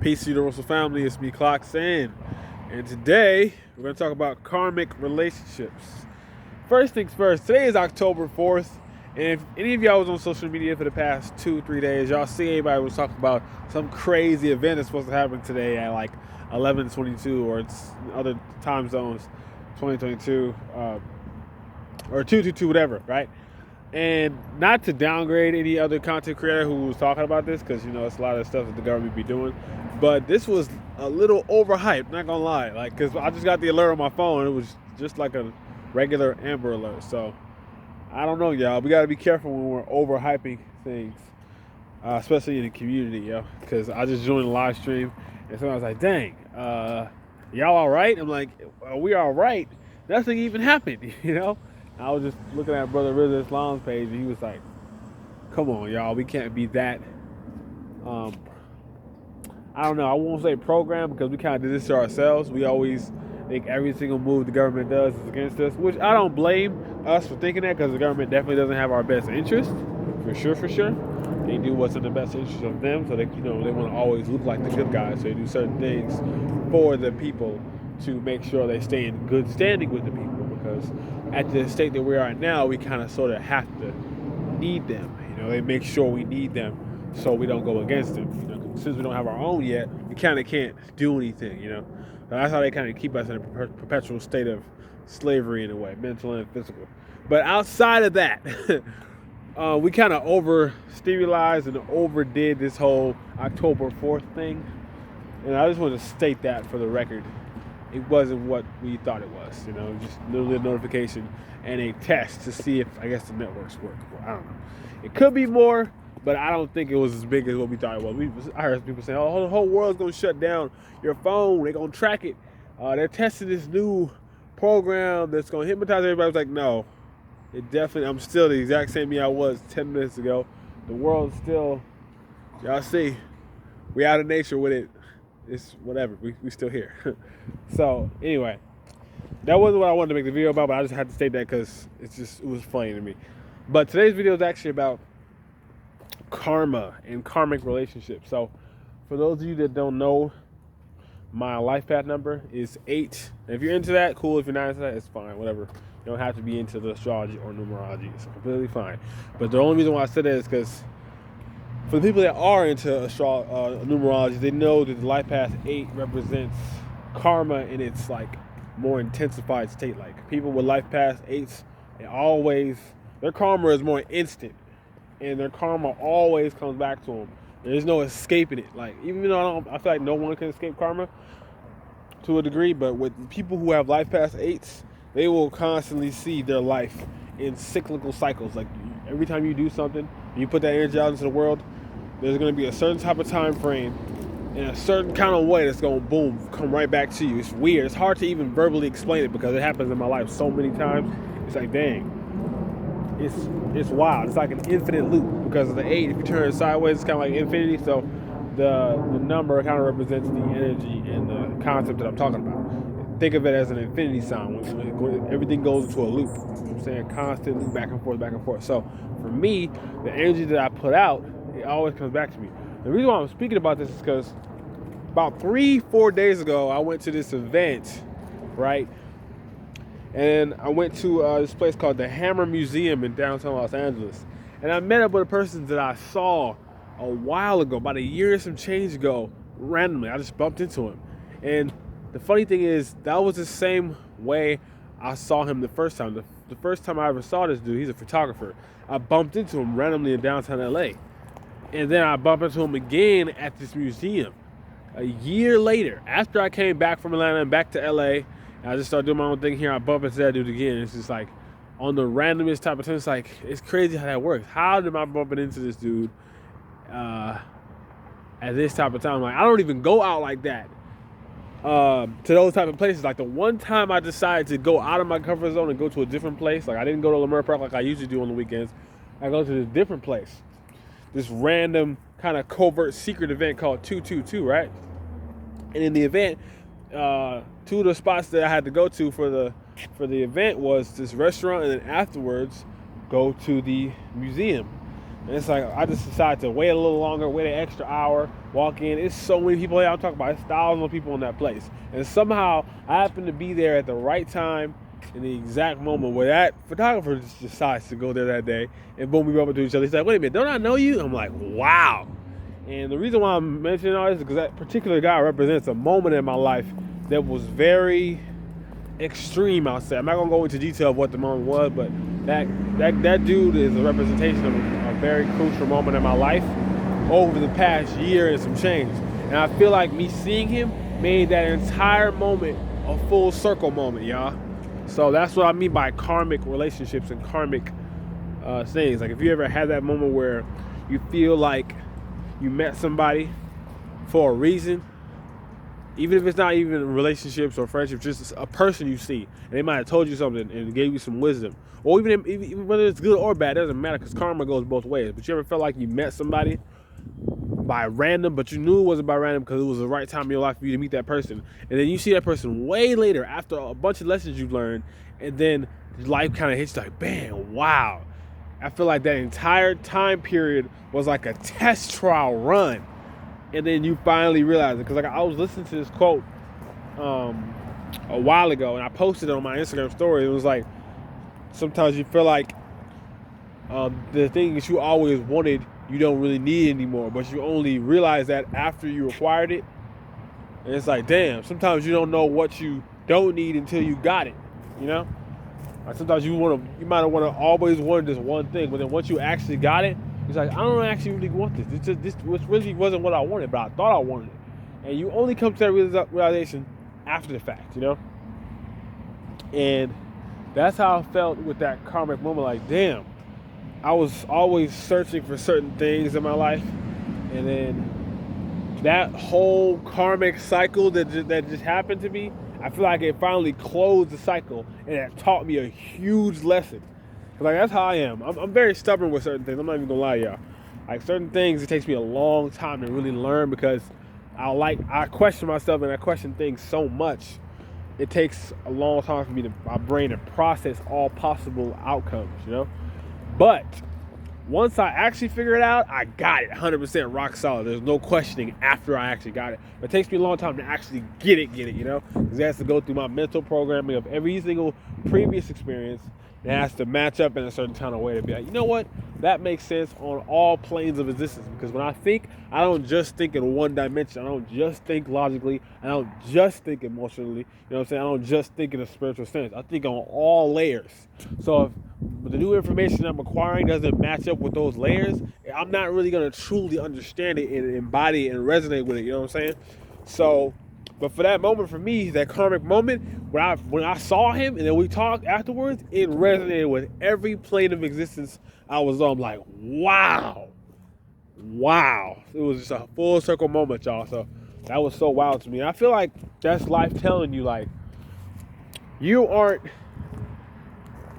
Peace, universal family. It's me, Clocks In. And today, we're going to talk about karmic relationships. First things first, today is October 4th. And if any of y'all was on social media for the past 2-3 days, y'all see everybody was talking about some crazy event that's supposed to happen today at like 11:22 or it's other time zones, 2022 or 222, whatever, right? And not to downgrade any other content creator who was talking about this, because it's a lot of stuff that the government be doing, but this was a little overhyped, not gonna lie. Like, because I just got the alert on my phone, it was just like a regular Amber Alert. So I don't know, y'all. We gotta be careful when we're overhyping things, especially in the community, because I just joined the live stream and someone was like, dang, y'all all right? I'm like, are we all right? Nothing even happened. I was just looking at Brother Rizza Islam's page, and he was like, come on, y'all, we can't be that, I don't know, I won't say programmed, because we kind of did this to ourselves. We always think every single move the government does is against us, which I don't blame us for thinking that, because the government definitely doesn't have our best interest, for sure. They do what's in the best interest of them, so they want to always look like the good guys, so they do certain things for the people to make sure they stay in good standing with the people, because at the state that we are now, we kind of sort of have to need them. They make sure we need them so we don't go against them. Since we don't have our own yet, we kind of can't do anything. So that's how they kind of keep us in a perpetual state of slavery in a way, mental and physical. But outside of that, we kind of overstimulated and overdid this whole October 4th thing. And I just want to state that for the record. It wasn't what we thought it was, just literally a notification and a test to see if, I guess, the networks work. Well, I don't know. It could be more, but I don't think it was as big as what we thought it was. I heard people saying, oh, the whole world's going to shut down your phone. They're going to track it. They're testing this new program that's going to hypnotize everybody. I was like, no, I'm still the exact same me I was 10 minutes ago. The world's still, y'all see, we out of nature with it. It's whatever, we still here. So anyway, that wasn't what I wanted to make the video about, but I just had to state that because it was funny to me. But today's video is actually about karma and karmic relationships. So for those of you that don't know, my life path number is 8. And if you're into that, cool. If you're not into that, it's fine, whatever. You don't have to be into the astrology or numerology. It's completely fine. But the only reason why I said that is because for the people that are into numerology, they know that the life path 8 represents karma in its like more intensified state. Like people with life path 8s, their karma is more instant, and their karma always comes back to them. There's no escaping it. Like, even though I feel like no one can escape karma to a degree, but with people who have life path 8s, they will constantly see their life in cyclical cycles. Like every time you do something, you put that energy out into the world, there's going to be a certain type of time frame in a certain kind of way that's going to boom, come right back to you. It's weird. It's hard to even verbally explain it because it happens in my life so many times. It's like, dang, it's wild. It's like an infinite loop because of the 8. If you turn it sideways, it's kind of like infinity. So the number kind of represents the energy and the concept that I'm talking about. Think of it as an infinity sign when everything goes into a loop. You know what I'm saying? Constant loop, back and forth. So for me, the energy that I put out, it always comes back to me. The reason why I'm speaking about this is because about 3-4 days ago, I went to this event, right? And I went to this place called the Hammer Museum in downtown Los Angeles. And I met up with a person that I saw a while ago, about a year and some change ago, randomly. I just bumped into him. And the funny thing is, that was the same way I saw him the first time. The first time I ever saw this dude, he's a photographer. I bumped into him randomly in downtown LA. And then I bumped into him again at this museum a year later. After I came back from Atlanta and back to LA, and I just started doing my own thing here, I bumped into that dude again. It's just like on the randomest type of thing. It's like, it's crazy how that works. How did I bump into this dude at this type of time? Like, I don't even go out like that to those type of places. Like the one time I decided to go out of my comfort zone and go to a different place, like I didn't go to Leimert Park like I usually do on the weekends. I go to this different place, this random kind of covert secret event called 222, right? And in the event, 2 of the spots that I had to go to for the event was this restaurant, and then afterwards go to the museum. And it's like, I just decided to wait a little longer, wait an extra hour, Walk in, it's so many people there. I'm talking about it's thousands of people in that place. And somehow I happen to be there at the right time in the exact moment where that photographer just decides to go there that day. And boom, we bump into each other. He's like, wait a minute, don't I know you? I'm like, wow. And the reason why I'm mentioning all this is because that particular guy represents a moment in my life that was very extreme, I'll say. I'm not gonna go into detail of what the moment was, but that dude is a representation of a very crucial moment in my life over the past year and some change. And I feel like me seeing him made that entire moment a full circle moment, y'all. So that's what I mean by karmic relationships and karmic things. Like if you ever had that moment where you feel like you met somebody for a reason, even if it's not even relationships or friendships, just a person you see, and they might have told you something and gave you some wisdom, or even whether it's good or bad, it doesn't matter because karma goes both ways. But you ever felt like you met somebody by random, but you knew it wasn't by random because it was the right time in your life for you to meet that person, and then you see that person way later after a bunch of lessons you've learned, and then life kind of hits you like, bam, wow. I feel like that entire time period was like a test trial run. And then you finally realize it. Because like I was listening to this quote a while ago, and I posted it on my Instagram story. It was like, sometimes you feel like the things you always wanted, you don't really need anymore. But you only realize that after you acquired it. And it's like, damn, sometimes you don't know what you don't need until you got it, you know? Like sometimes you might want to always want this one thing, but then once you actually got it, it's like, I don't actually really want this. This really wasn't what I wanted, but I thought I wanted it. And you only come to that realization after the fact, you know? And that's how I felt with that karmic moment. Like, damn, I was always searching for certain things in my life. And then that whole karmic cycle that just happened to me, I feel like it finally closed the cycle, and it taught me a huge lesson. Like that's how I am. I'm very stubborn with certain things. I'm not even gonna lie, y'all. Like certain things, it takes me a long time to really learn because I question myself and I question things so much. It takes a long time for my brain to process all possible outcomes, you know. But once I actually figure it out, I got it 100% rock solid. There's no questioning after I actually got it. But it takes me a long time to actually get it, you know? Because it has to go through my mental programming of every single previous experience. It has to match up in a certain kind of way to be like, you know what? That makes sense on all planes of existence. Because when I think, I don't just think in one dimension. I don't just think logically. I don't just think emotionally. You know what I'm saying? I don't just think in a spiritual sense. I think on all layers. So if the new information I'm acquiring doesn't match up with those layers, I'm not really going to truly understand it and embody it and resonate with it. You know what I'm saying? So, but for that moment, for me, that karmic moment, when I saw him and then we talked afterwards, it resonated with every plane of existence I was on. I'm like, wow. It was just a full circle moment, y'all. So that was so wild to me. And I feel like that's life telling you, like, you aren't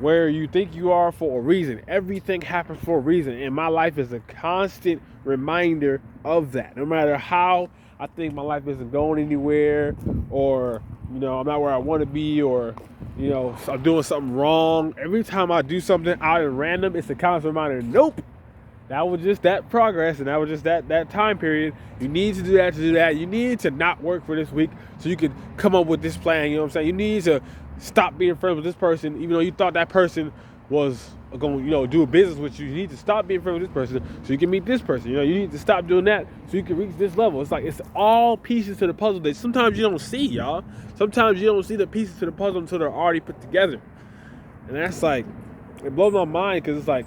where you think you are for a reason. Everything happens for a reason. And my life is a constant reminder of that. No matter how I think my life isn't going anywhere, or, you know, I'm not where I want to be, or, you know, I'm doing something wrong. Every time I do something out at random, it's a constant reminder, nope, that was just that progress, and that was just that time period. You need to do that to do that. You need to not work for this week so you can come up with this plan, you know what I'm saying? You need to stop being friends with this person, even though you thought that person was going to, you know, do a business with you. You need to stop being friends with this person so you can meet this person. You know, you need to stop doing that so you can reach this level. It's like, it's all pieces to the puzzle that sometimes you don't see, y'all. Sometimes you don't see the pieces to the puzzle until they're already put together. And that's like, it blows my mind because it's like,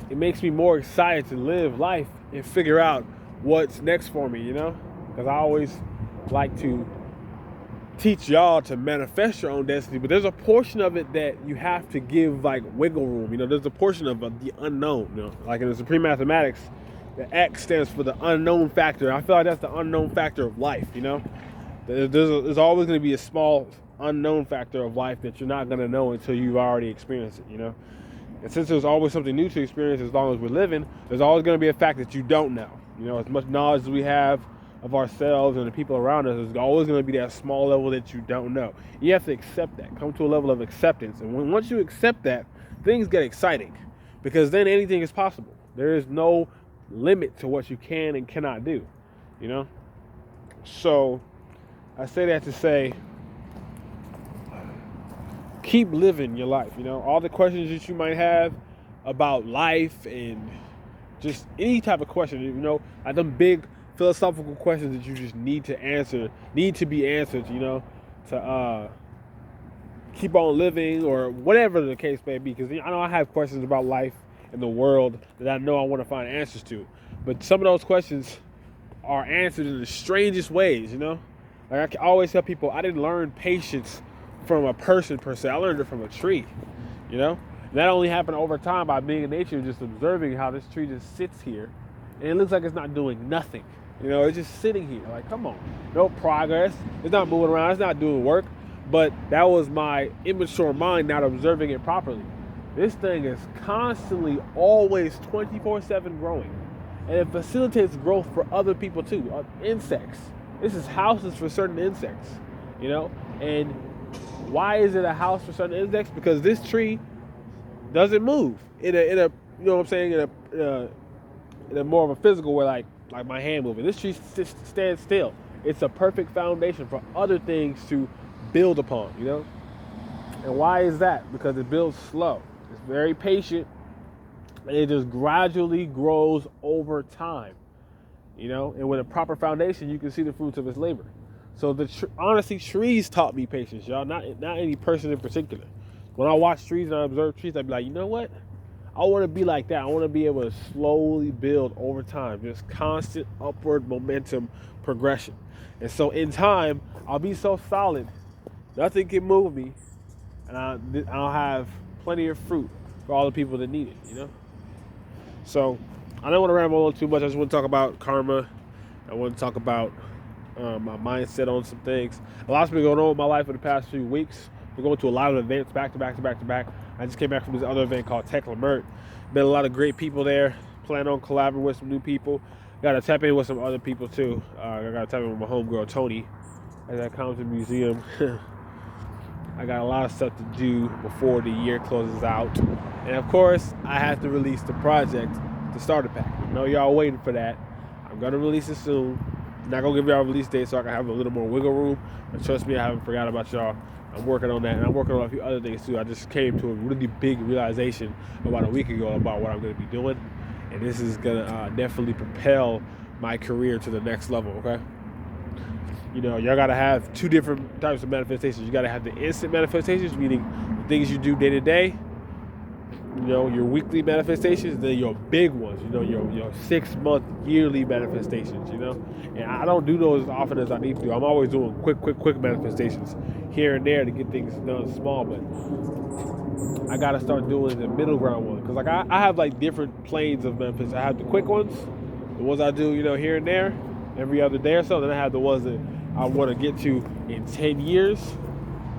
it makes me more excited to live life and figure out what's next for me, you know? Because I always like to teach y'all to manifest your own destiny, but there's a portion of it that you have to give like wiggle room. You know, there's a portion of the unknown, you know, like in the supreme mathematics, the X stands for the unknown factor. I feel like that's the unknown factor of life, you know. There's always going to be a small unknown factor of life that you're not going to know until you've already experienced it, you know. And since there's always something new to experience as long as we're living, there's always going to be a fact that you don't know. You know, as much knowledge as we have of ourselves and the people around us, there's always going to be that small level that you don't know. You have to accept that. Come to a level of acceptance. And once you accept that, things get exciting, because then anything is possible. There is no limit to what you can and cannot do, you know? So I say that to say, keep living your life, you know? All the questions that you might have about life and just any type of question, you know, like them big philosophical questions that you just need to be answered, you know, to keep on living or whatever the case may be. Because I know I have questions about life and the world that I know I want to find answers to. But some of those questions are answered in the strangest ways, you know? Like I always tell people, I didn't learn patience from a person per se. I learned it from a tree, you know? And that only happened over time by being in nature and just observing how this tree just sits here. And it looks like it's not doing nothing. You know, it's just sitting here. Like, come on. No progress. It's not moving around. It's not doing work. But that was my immature mind not observing it properly. This thing is constantly, always 24/7 growing. And it facilitates growth for other people too. Insects. This is houses for certain insects, you know? And why is it a house for certain insects? Because this tree doesn't move in a you know what I'm saying, in a more of a physical way, like my hand moving. This tree stands still. It's a perfect foundation for other things to build upon, you know? And why is that? Because it builds slow. It's very patient, and it just gradually grows over time, you know? And with a proper foundation, you can see the fruits of its labor. So honestly, trees taught me patience, y'all. Not any person in particular. When I watch trees and I observe trees, I'd be like, you know what? I want to be like that. I want to be able to slowly build over time, just constant upward momentum progression. And so in time, I'll be so solid, nothing can move me, and I'll have plenty of fruit for all the people that need it, you know? So I don't want to ramble a little too much. I just want to talk about karma. I want to talk about my mindset on some things. A lot's been going on in my life in the past few weeks. We're going to a lot of events back to back to back to back. I just came back from this other event called Tech Lamert. Met a lot of great people there. Plan on collaborating with some new people. Got to tap in with some other people too. I got to tap in with my homegirl Tony at that Compton Museum. I got a lot of stuff to do before the year closes out. And of course, I have to release the project, the starter pack. I know y'all waiting for that. I'm going to release it soon. I'm not going to give y'all a release date so I can have a little more wiggle room. But trust me, I haven't forgot about y'all. I'm working on that, and I'm working on a few other things too. I just came to a really big realization about a week ago about what I'm going to be doing. And this is going to definitely propel my career to the next level, okay? You know, y'all got to have two different types of manifestations. You got to have the instant manifestations, meaning the things you do day to day. You know, your weekly manifestations, then your big ones, you know, your 6 month, yearly manifestations, you know. And I don't do those as often as I need to. I'm always doing quick manifestations here and there to get things done small, but I got to start doing the middle ground one. Because, like, I have, like, different planes of manifestations. I have the quick ones, the ones I do, you know, here and there, every other day or so. Then I have the ones that I want to get to in 10 years.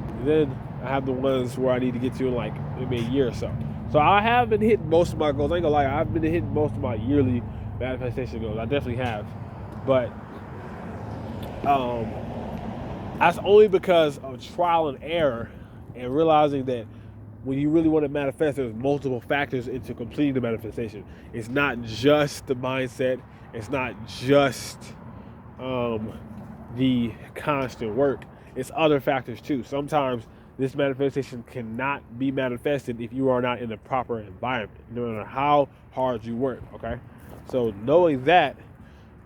And then I have the ones where I need to get to in, like, maybe a year or so. So I have been hitting most of my goals. I ain't gonna lie, I've been hitting most of my yearly manifestation goals. I definitely have. But that's only because of trial and error and realizing that when you really want to manifest, there's multiple factors into completing the manifestation. It's not just the mindset. It's not just the constant work. It's other factors too. Sometimes this manifestation cannot be manifested if you are not in the proper environment, no matter how hard you work, okay? So knowing that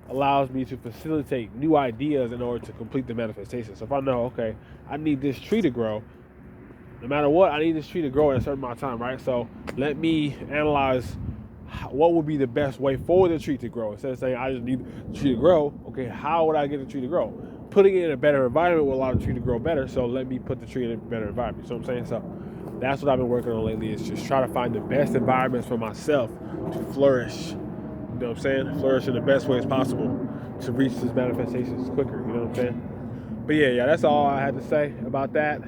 allows me to facilitate new ideas in order to complete the manifestation. So if I know, okay, I need this tree to grow, no matter what, I need this tree to grow at a certain amount of time, right? So let me analyze what would be the best way for the tree to grow. Instead of saying, I just need the tree to grow, okay, how would I get the tree to grow? Putting it in a better environment will allow the tree to grow better, so let me put the tree in a better environment. You know what I'm saying? So that's what I've been working on lately, is just try to find the best environments for myself to flourish. You know what I'm saying? Flourish in the best ways possible to reach these manifestations quicker. You know what I'm saying? But yeah, that's all I had to say about that.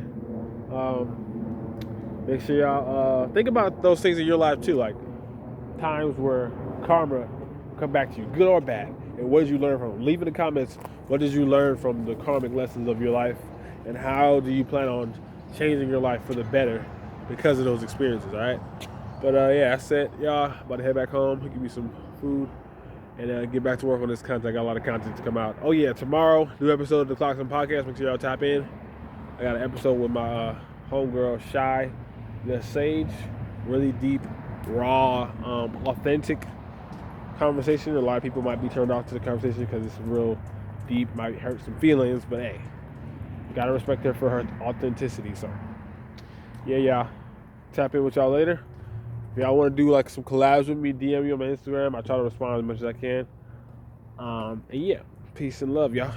Make sure y'all think about those things in your life too, like times where karma come back to you, good or bad. And what did you learn from them? Leave in the comments, what did you learn from the karmic lessons of your life, and how do you plan on changing your life for the better because of those experiences, all right? But yeah, that's it, y'all. About to head back home, give me some food, and get back to work on this content. I got a lot of content to come out. Oh yeah, tomorrow, new episode of the Clocks and Podcast. Make sure y'all tap in. I got an episode with my homegirl Shy, the Sage. Really deep, raw, authentic conversation. A lot of people might be turned off to the conversation because it's real deep, might hurt some feelings, but hey, you gotta respect her for her authenticity. So yeah, tap in with y'all later. If y'all want to do like some collabs with me, DM me on my Instagram. I try to respond as much as I can. And yeah, peace and love, y'all.